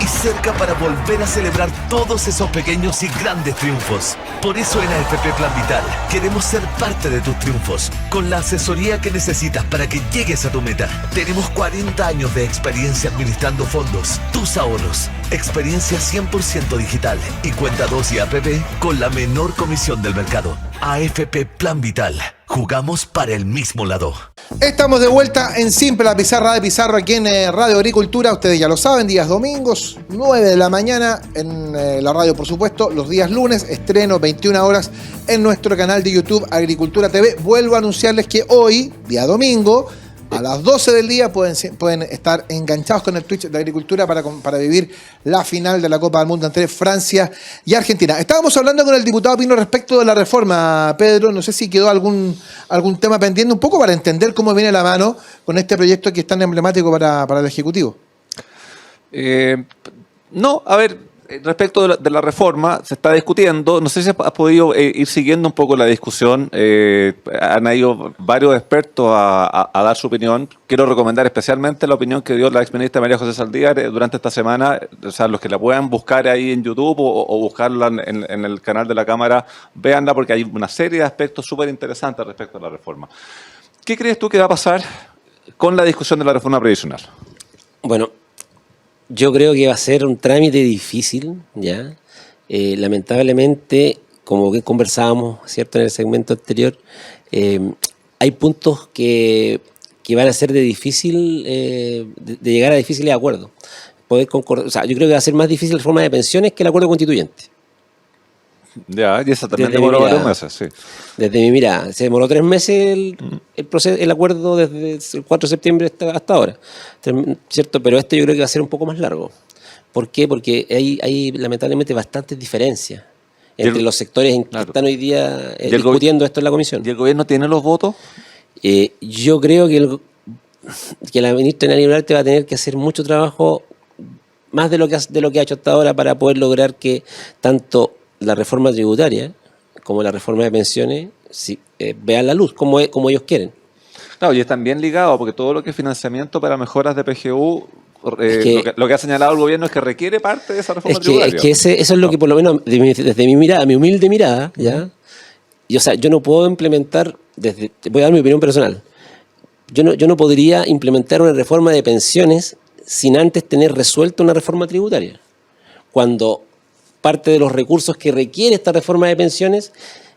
Y cerca para volver a celebrar todos esos pequeños y grandes triunfos. Por eso en AFP Plan Vital queremos ser parte de tus triunfos, con la asesoría que necesitas para que llegues a tu meta. Tenemos 40 años de experiencia administrando fondos, tus ahorros, experiencia 100% digital y Cuenta 2 y APB con la menor comisión del mercado. AFP Plan Vital. Jugamos para el mismo lado. Estamos de vuelta en Simple, la pizarra de Pizarro aquí en Radio Agricultura. Ustedes ya lo saben, días domingos, 9 de la mañana en la radio, por supuesto. Los días lunes, estreno 21 horas en nuestro canal de YouTube Agricultura TV. Vuelvo a anunciarles que hoy, día domingo, a las 12 del día pueden estar enganchados con el Twitch de Agricultura para vivir la final de la Copa del Mundo entre Francia y Argentina. Estábamos hablando con el diputado Pino respecto de la reforma, Pedro. No sé si quedó algún tema pendiente, un poco para entender cómo viene la mano con este proyecto que es tan emblemático para el Ejecutivo. No, a ver... Respecto de la reforma, se está discutiendo. No sé si has podido ir siguiendo un poco la discusión. Han ido varios expertos a dar su opinión. Quiero recomendar especialmente la opinión que dio la exministra María José Saldívar durante esta semana. O sea, los que la puedan buscar ahí en YouTube o buscarla en el canal de la Cámara, véanla porque hay una serie de aspectos súper interesantes respecto a la reforma. ¿Qué crees tú que va a pasar con la discusión de la reforma previsional? Bueno, yo creo que va a ser un trámite difícil, ¿ya? Lamentablemente, como que conversábamos, ¿cierto?, en el segmento anterior, hay puntos que van a ser de llegar a difíciles acuerdos. poder concordar. O sea, yo creo que va a ser más difícil la reforma de pensiones que el acuerdo constituyente. Ya, y esa también Desde demoró mi varios mirada. meses, sí. Desde mi mirada, se demoró 3 meses el acuerdo desde el 4 de septiembre hasta ahora, ¿cierto? Pero este yo creo que va a ser un poco más largo. ¿Por qué? Porque hay lamentablemente bastantes diferencias entre los sectores que están hoy día discutiendo esto en la comisión. ¿Y el gobierno tiene los votos? Yo creo que la ministra Nani Boluarte va a tener que hacer mucho trabajo, más de lo que ha hecho hasta ahora, para poder lograr que tanto la reforma tributaria como la reforma de pensiones vean la luz como ellos quieren. Claro, y es también ligado, porque todo lo que es financiamiento para mejoras de PGU, lo que ha señalado el gobierno es que requiere parte de esa reforma tributaria. Es que eso es lo que, por lo menos, desde mi mirada, mi humilde mirada, ¿ya? Y, o sea, yo no puedo implementar, voy a dar mi opinión personal, yo no podría implementar una reforma de pensiones sin antes tener resuelta una reforma tributaria. Cuando parte de los recursos que requiere esta reforma de pensiones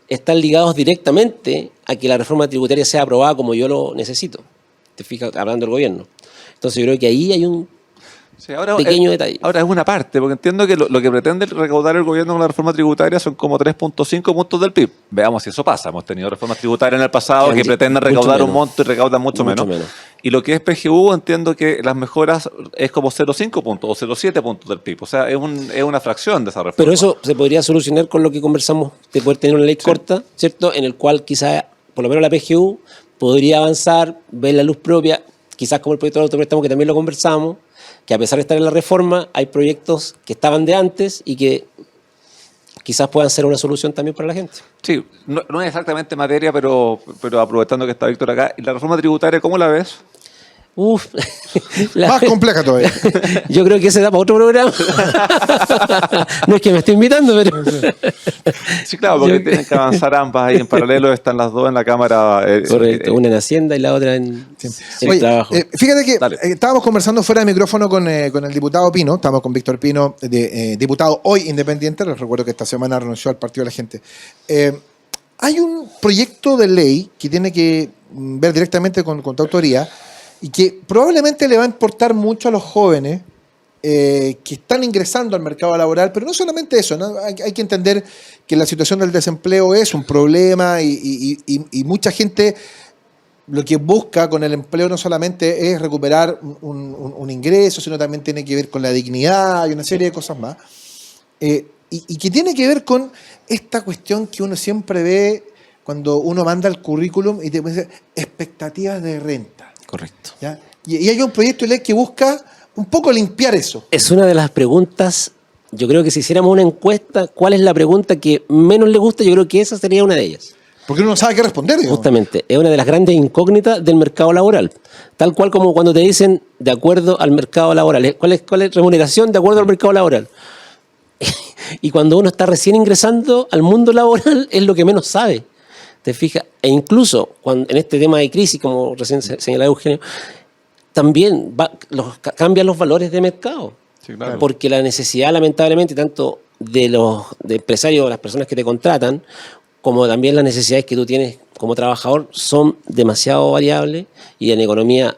están ligados directamente a que la reforma tributaria sea aprobada como yo lo necesito. ¿Te fijas? Hablando del gobierno. Entonces yo creo que ahí hay un pequeño detalle. Ahora es una parte, porque entiendo que lo que pretende recaudar el gobierno con la reforma tributaria son como 3.5 puntos del PIB. Veamos si eso pasa. Hemos tenido reformas tributarias en el pasado que pretenden recaudar un monto y recaudan mucho menos. Y lo que es PGU, entiendo que las mejoras es como 0,5 puntos o 0,7 puntos del PIB. O sea, es una fracción de esa reforma. Pero eso se podría solucionar con lo que conversamos de poder tener una ley corta, ¿cierto? En el cual quizás, por lo menos la PGU, podría avanzar, ver la luz propia, quizás como el proyecto de autopréstamo que también lo conversamos, que a pesar de estar en la reforma, hay proyectos que estaban de antes y que quizás puedan ser una solución también para la gente. Sí, no es exactamente materia, pero aprovechando que está Víctor acá, ¿y la reforma tributaria cómo la ves? Más compleja todavía. Yo creo que se da para otro programa. No es que me esté invitando, pero... Sí, claro, porque tienen que avanzar ambas ahí en paralelo, están las dos en la Cámara. Correcto, una en Hacienda y la otra en Oye, Trabajo. Fíjate que estábamos conversando fuera de micrófono con el diputado Pino, estamos con Víctor Pino, diputado hoy independiente, les recuerdo que esta semana renunció al Partido de la Gente. Hay un proyecto de ley que tiene que ver directamente con tu autoría, y que probablemente le va a importar mucho a los jóvenes que están ingresando al mercado laboral, pero no solamente eso, ¿no? Hay que entender que la situación del desempleo es un problema y mucha gente lo que busca con el empleo no solamente es recuperar un ingreso, sino también tiene que ver con la dignidad y una serie de cosas más. Y que tiene que ver con esta cuestión que uno siempre ve cuando uno manda el currículum y te dice expectativas de renta. Correcto. ¿Ya? Y hay un proyecto de ley que busca un poco limpiar eso. Es una de las preguntas, yo creo que si hiciéramos una encuesta, ¿cuál es la pregunta que menos le gusta? Yo creo que esa sería una de ellas. Porque uno no sabe qué responder, digamos. Justamente, es una de las grandes incógnitas del mercado laboral. Tal cual como cuando te dicen de acuerdo al mercado laboral. ¿Cuál es remuneración de acuerdo al mercado laboral? Y cuando uno está recién ingresando al mundo laboral es lo que menos sabe. ¿Te fijas? E incluso en este tema de crisis, como recién señalaba Eugenio, también cambian los valores de mercado. Sí, claro. Porque la necesidad, lamentablemente, tanto de empresarios, las personas que te contratan, como también las necesidades que tú tienes como trabajador, son demasiado variables y en economía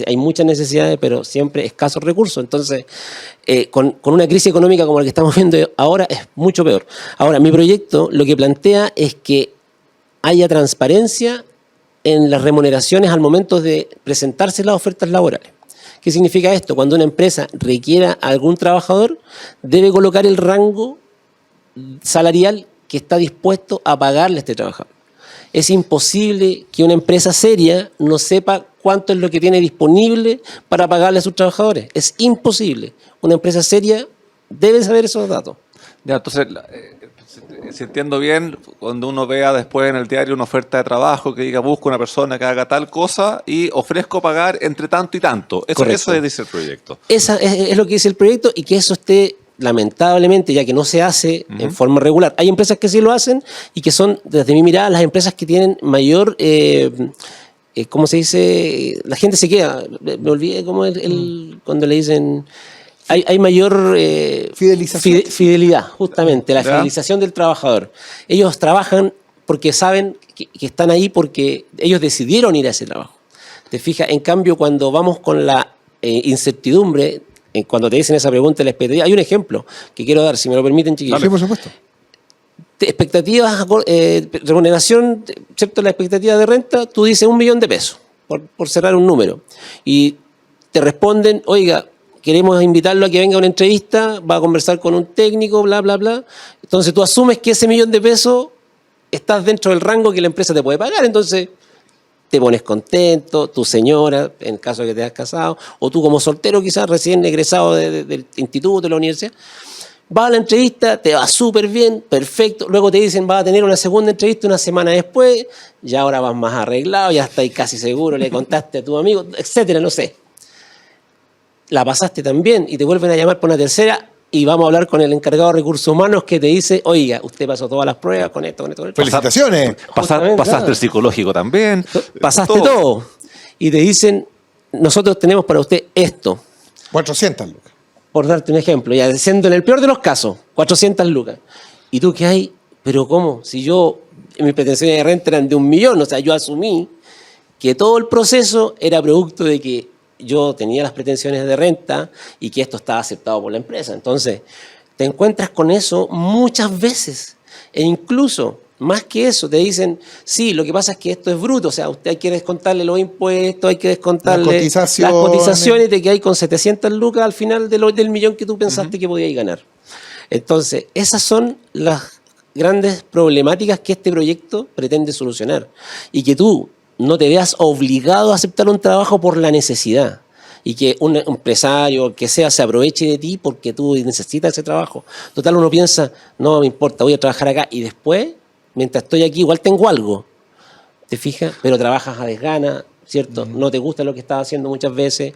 hay muchas necesidades, pero siempre escasos recursos. Entonces, con una crisis económica como la que estamos viendo ahora, es mucho peor. Ahora, mi proyecto lo que plantea es que haya transparencia en las remuneraciones al momento de presentarse las ofertas laborales. ¿Qué significa esto? Cuando una empresa requiera a algún trabajador, debe colocar el rango salarial que está dispuesto a pagarle a este trabajador. Es imposible que una empresa seria no sepa cuánto es lo que tiene disponible para pagarle a sus trabajadores. Es imposible. Una empresa seria debe saber esos datos. Ya, entonces, si entiendo bien, cuando uno vea después en el diario una oferta de trabajo que diga busco una persona que haga tal cosa y ofrezco pagar entre tanto y tanto. Eso dice el proyecto. Esa es lo que dice el proyecto, y que eso esté, lamentablemente, ya que no se hace en forma regular. Hay empresas que sí lo hacen y que son, desde mi mirada, las empresas que tienen mayor, ¿cómo se dice? La gente se queda. Me olvidé cómo cuando le dicen... Hay mayor Fidelización. Fidelidad, justamente, la fidelización del trabajador. Ellos trabajan porque saben que están ahí porque ellos decidieron ir a ese trabajo. ¿Te fijas? En cambio, cuando vamos con la incertidumbre cuando te dicen esa pregunta de la expectativa, hay un ejemplo que quiero dar, si me lo permiten, chiquillos. Sí, por supuesto. Expectativas, remuneración, ¿cierto? La expectativa de renta, tú dices 1 millón de pesos, por cerrar un número. Y te responden, oiga, queremos invitarlo a que venga a una entrevista, va a conversar con un técnico, bla, bla, bla. Entonces tú asumes que ese 1 millón de pesos estás dentro del rango que la empresa te puede pagar, entonces te pones contento, tu señora, en caso de que te hayas casado, o tú como soltero quizás recién egresado del instituto, de la universidad. Vas a la entrevista, te va súper bien, perfecto. Luego te dicen, vas a tener una segunda entrevista una semana después, ya ahora vas más arreglado, ya estás casi seguro, le contaste a tu amigo, etcétera, no sé. La pasaste también y te vuelven a llamar por una tercera y vamos a hablar con el encargado de recursos humanos que te dice, oiga, usted pasó todas las pruebas con esto, con esto, con esto. ¡Felicitaciones! Pasaste Claro. el psicológico también. Pasaste todo. Y te dicen, nosotros tenemos para usted esto. 400 lucas. Por darte un ejemplo, ya siendo en el peor de los casos, 400 lucas. ¿Y tú qué hay? ¿Pero cómo? Si mis pretensiones de renta eran de 1 millón, o sea, yo asumí que todo el proceso era producto de que yo tenía las pretensiones de renta y que esto estaba aceptado por la empresa. Entonces, te encuentras con eso muchas veces. E incluso, más que eso, te dicen, sí, lo que pasa es que esto es bruto, o sea, usted hay que descontarle los impuestos, hay que descontarle las cotizaciones de que hay con 700 lucas al final del millón que tú pensaste que podías ganar. Entonces, esas son las grandes problemáticas que este proyecto pretende solucionar. Y que tú no te veas obligado a aceptar un trabajo por la necesidad. Y que un empresario, que sea, se aproveche de ti porque tú necesitas ese trabajo. Total, uno piensa, no me importa, voy a trabajar acá. Y después, mientras estoy aquí, igual tengo algo. ¿Te fijas? Pero trabajas a desgana, ¿cierto? No te gusta lo que estás haciendo muchas veces.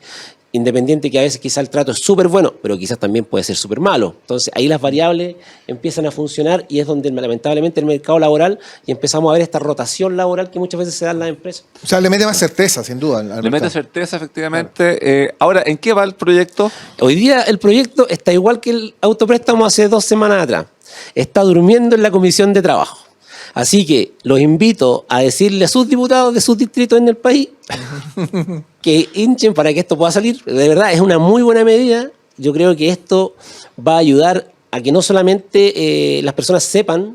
Independiente que a veces quizás el trato es súper bueno, pero quizás también puede ser súper malo. Entonces ahí las variables empiezan a funcionar y es donde lamentablemente el mercado laboral y empezamos a ver esta rotación laboral que muchas veces se da en las empresas. O sea, le mete más certeza, sin duda. Le mete certeza, efectivamente. Claro. Ahora, ¿en qué va el proyecto? Hoy día el proyecto está igual que el autopréstamo hace 2 semanas atrás. Está durmiendo en la Comisión de Trabajo. Así que los invito a decirle a sus diputados de sus distritos en el país que hinchen para que esto pueda salir. De verdad, es una muy buena medida. Yo creo que esto va a ayudar a que no solamente las personas sepan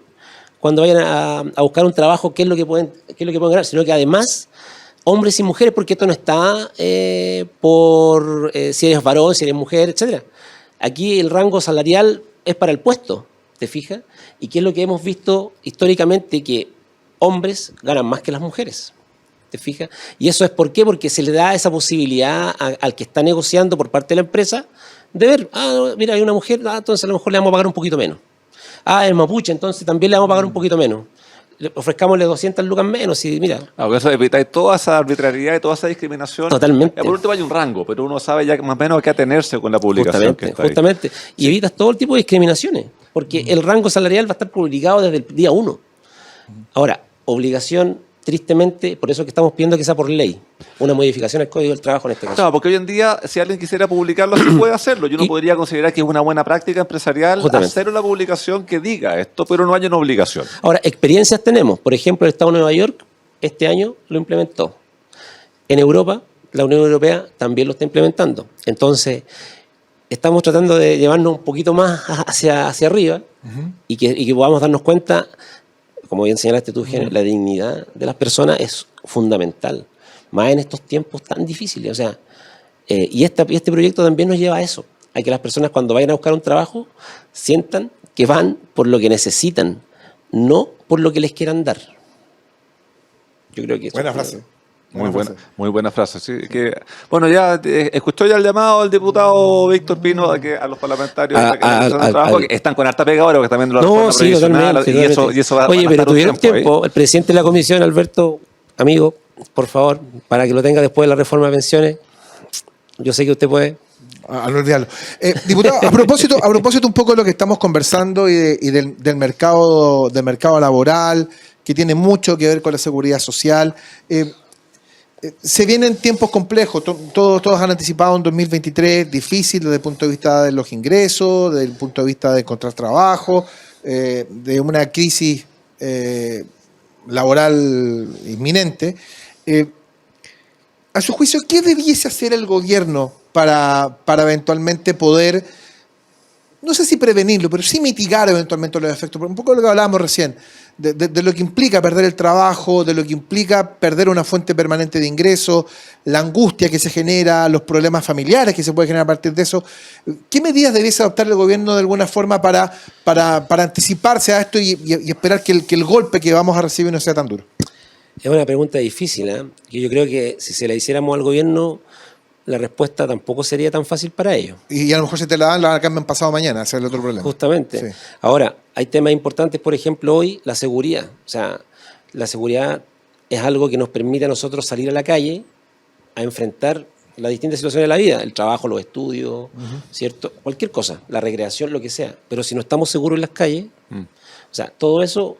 cuando vayan a buscar un trabajo qué es lo que pueden ganar, sino que además hombres y mujeres, porque esto no está por si eres varón, si eres mujer, etcétera. Aquí el rango salarial es para el puesto, ¿te fijas? ¿Y qué es lo que hemos visto históricamente? Que hombres ganan más que las mujeres, ¿te fijas? Y eso es ¿por qué? Porque se le da esa posibilidad al que está negociando por parte de la empresa de ver, mira, hay una mujer, entonces a lo mejor le vamos a pagar un poquito menos. Es mapuche, entonces también le vamos a pagar un poquito menos. Ofrezcámosle 200 lucas menos y mira. Eso evita toda esa arbitrariedad y toda esa discriminación. Totalmente. Por último hay un rango, pero uno sabe ya más o menos a qué atenerse con la publicación. Justamente. Y evitas todo el tipo de discriminaciones, porque el rango salarial va a estar publicado desde el día 1. Ahora, obligación, tristemente, por eso que estamos pidiendo que sea por ley, una modificación al Código del Trabajo en este caso. No, porque hoy en día, si alguien quisiera publicarlo, sí puede hacerlo. Yo no podría considerar que es una buena práctica empresarial hacer una publicación que diga esto, pero no hay una obligación. Ahora, experiencias tenemos. Por ejemplo, el Estado de Nueva York este año lo implementó. En Europa, la Unión Europea también lo está implementando. Entonces, estamos tratando de llevarnos un poquito más hacia arriba y que podamos darnos cuenta, como bien señalaste tú, la dignidad de las personas es fundamental, más en estos tiempos tan difíciles. O sea, y este proyecto también nos lleva a eso, a que las personas cuando vayan a buscar un trabajo sientan que van por lo que necesitan, no por lo que les quieran dar. Yo creo que buena frase. Muy buena frase. Sí, bueno, ya escuchó ya el llamado del diputado Víctor Pino a los parlamentarios que están con harta pega ahora, que también lo reforma previsional y eso va. Oye, pero tuvieron tiempo. El presidente de la comisión, Alberto, amigo, por favor, para que lo tenga después de la reforma de pensiones. Yo sé que usted puede. Al olvidarlo. Diputado, a propósito un poco de lo que estamos conversando y del mercado laboral, que tiene mucho que ver con la seguridad social. Se vienen tiempos complejos, todos han anticipado un 2023 difícil desde el punto de vista de los ingresos, desde el punto de vista de encontrar trabajo, de una crisis laboral inminente. A su juicio, ¿qué debiese hacer el gobierno para eventualmente poder, no sé si prevenirlo, pero sí mitigar eventualmente los efectos? Un poco lo que hablábamos recién, de lo que implica perder el trabajo, de lo que implica perder una fuente permanente de ingreso, la angustia que se genera, los problemas familiares que se pueden generar a partir de eso. ¿Qué medidas debiese adoptar el gobierno de alguna forma para anticiparse a esto y esperar que el golpe que vamos a recibir no sea tan duro? Es una pregunta difícil, ¿eh? Yo creo que si se la hiciéramos al gobierno, la respuesta tampoco sería tan fácil para ellos. Y a lo mejor si te la cambian pasado mañana, ese es el otro problema. Justamente. Sí. Ahora, hay temas importantes, por ejemplo, hoy, la seguridad. O sea, la seguridad es algo que nos permite a nosotros salir a la calle a enfrentar las distintas situaciones de la vida, el trabajo, los estudios, ¿cierto? Cualquier cosa, la recreación, lo que sea. Pero si no estamos seguros en las calles, o sea, todo eso...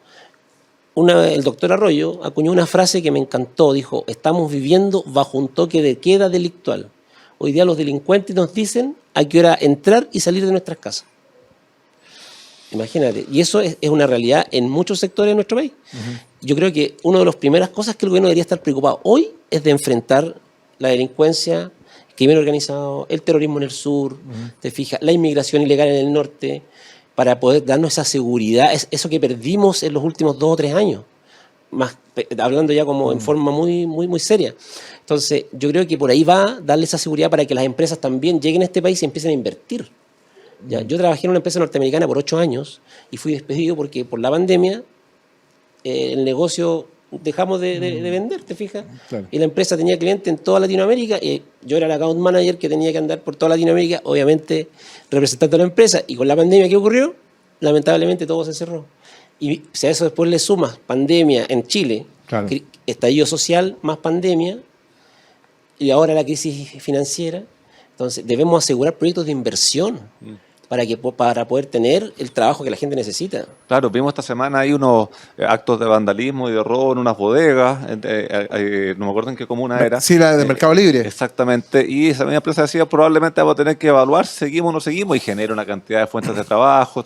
el doctor Arroyo acuñó una frase que me encantó, dijo: estamos viviendo bajo un toque de queda delictual. Hoy día los delincuentes nos dicen a qué hora entrar y salir de nuestras casas. Imagínate, y eso es una realidad en muchos sectores de nuestro país. Yo creo que una de las primeras cosas que el gobierno debería estar preocupado hoy es de enfrentar la delincuencia, el crimen organizado, el terrorismo en el sur, te fijas, la inmigración ilegal en el norte, para poder darnos esa seguridad, eso que perdimos en los últimos 2 o 3 años, más hablando ya como en forma muy seria. Entonces, yo creo que por ahí va darle esa seguridad para que las empresas también lleguen a este país y empiecen a invertir. Ya, yo trabajé en una empresa norteamericana por 8 años y fui despedido porque por la pandemia el negocio dejamos de vender, ¿te fijas? Claro. Y la empresa tenía clientes en toda Latinoamérica y yo era el account manager que tenía que andar por toda Latinoamérica, obviamente representando a la empresa, y con la pandemia, ¿qué ocurrió? Lamentablemente todo se cerró. Y si a eso después le sumas pandemia en Chile, claro, estallido social más pandemia, y ahora la crisis financiera, entonces debemos asegurar proyectos de inversión para poder tener el trabajo que la gente necesita. Claro, vimos esta semana ahí unos actos de vandalismo y de robo en unas bodegas, no me acuerdo en qué comuna era. Sí, la de Mercado Libre. Exactamente, y esa misma empresa decía: probablemente vamos a tener que evaluar si seguimos o no seguimos, y genera una cantidad de fuentes de trabajo,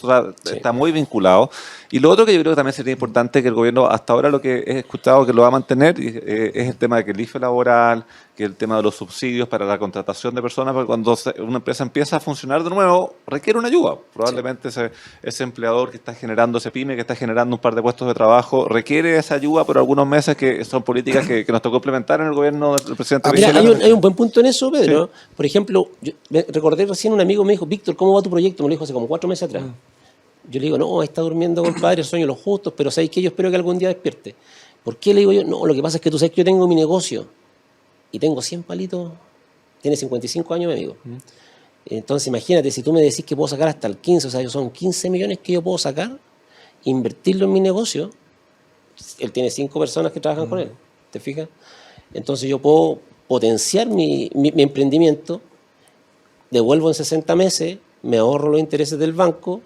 está muy vinculado. Y lo otro que yo creo que también sería importante, que el gobierno, hasta ahora lo que he escuchado que lo va a mantener, es el tema de que el IFE laboral, que el tema de los subsidios para la contratación de personas, porque cuando una empresa empieza a funcionar de nuevo, requiere una ayuda. Probablemente ese empleador que está generando, ese pyme que está generando un par de puestos de trabajo, requiere esa ayuda por algunos meses, que son políticas que nos tocó implementar en el gobierno del presidente. Mira, hay un buen punto en eso, Pedro. Sí. Por ejemplo, recordé recién un amigo me dijo: Víctor, ¿cómo va tu proyecto? Me lo dijo hace como 4 meses atrás. Yo le digo: no, está durmiendo, compadre, sueño los justos, pero ¿sabes qué? Yo espero que algún día despierte. ¿Por qué? Le digo yo: no, lo que pasa es que tú sabes que yo tengo mi negocio y tengo 100 palitos, tiene 55 años, mi amigo. Entonces imagínate, si tú me decís que puedo sacar hasta el 15, o sea, son 15 millones que yo puedo sacar, invertirlo en mi negocio. Él tiene 5 personas que trabajan con él, ¿te fijas? Entonces yo puedo potenciar mi emprendimiento, devuelvo en 60 meses, me ahorro los intereses del banco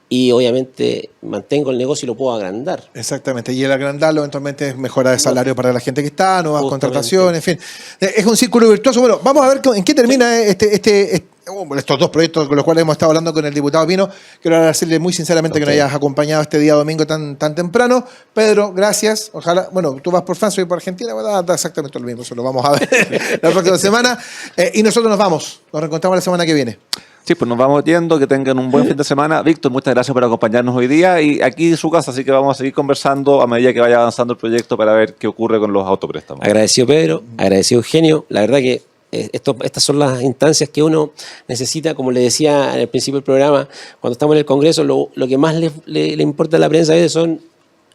y obviamente mantengo el negocio y lo puedo agrandar. Exactamente, y el agrandarlo eventualmente es mejora de salario para la gente que está, nuevas contrataciones, en fin. Es un círculo virtuoso. Bueno, vamos a ver en qué termina estos 2 proyectos con los cuales hemos estado hablando con el diputado Pino. Quiero agradecerle muy sinceramente que nos hayas acompañado este día domingo tan temprano. Pedro, gracias. Ojalá, bueno, tú vas por Francia y por Argentina, da exactamente lo mismo, eso lo vamos a ver la próxima semana. Y nosotros nos reencontramos la semana que viene. Sí, pues nos vamos yendo, que tengan un buen fin de semana. Víctor, muchas gracias por acompañarnos hoy día, y aquí en su casa, así que vamos a seguir conversando a medida que vaya avanzando el proyecto para ver qué ocurre con los autopréstamos. Agradecido, Pedro, agradecido, Eugenio. La verdad que estas son las instancias que uno necesita, como le decía al principio del programa, cuando estamos en el Congreso, lo que más le importa a la prensa a veces son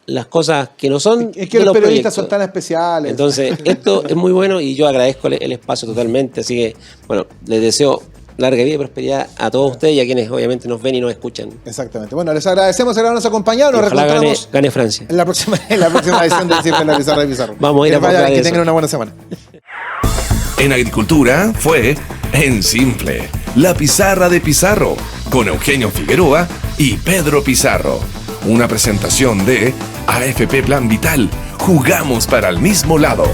las cosas que no son. Es que los periodistas son tan especiales. Entonces, esto es muy bueno y yo agradezco el espacio totalmente, así que, bueno, les deseo larga vida y prosperidad a todos ustedes y a quienes obviamente nos ven y nos escuchan. Exactamente. Bueno, les agradecemos el habernos acompañado. Nos reencontramos gane Francia. En la próxima edición de Siempre la Pizarra de Pizarro. Vamos a ir que tengan una buena semana. En Agricultura fue En Simple, la Pizarra de Pizarro, con Eugenio Figueroa y Pedro Pizarro. Una presentación de AFP Plan Vital. Jugamos para el mismo lado.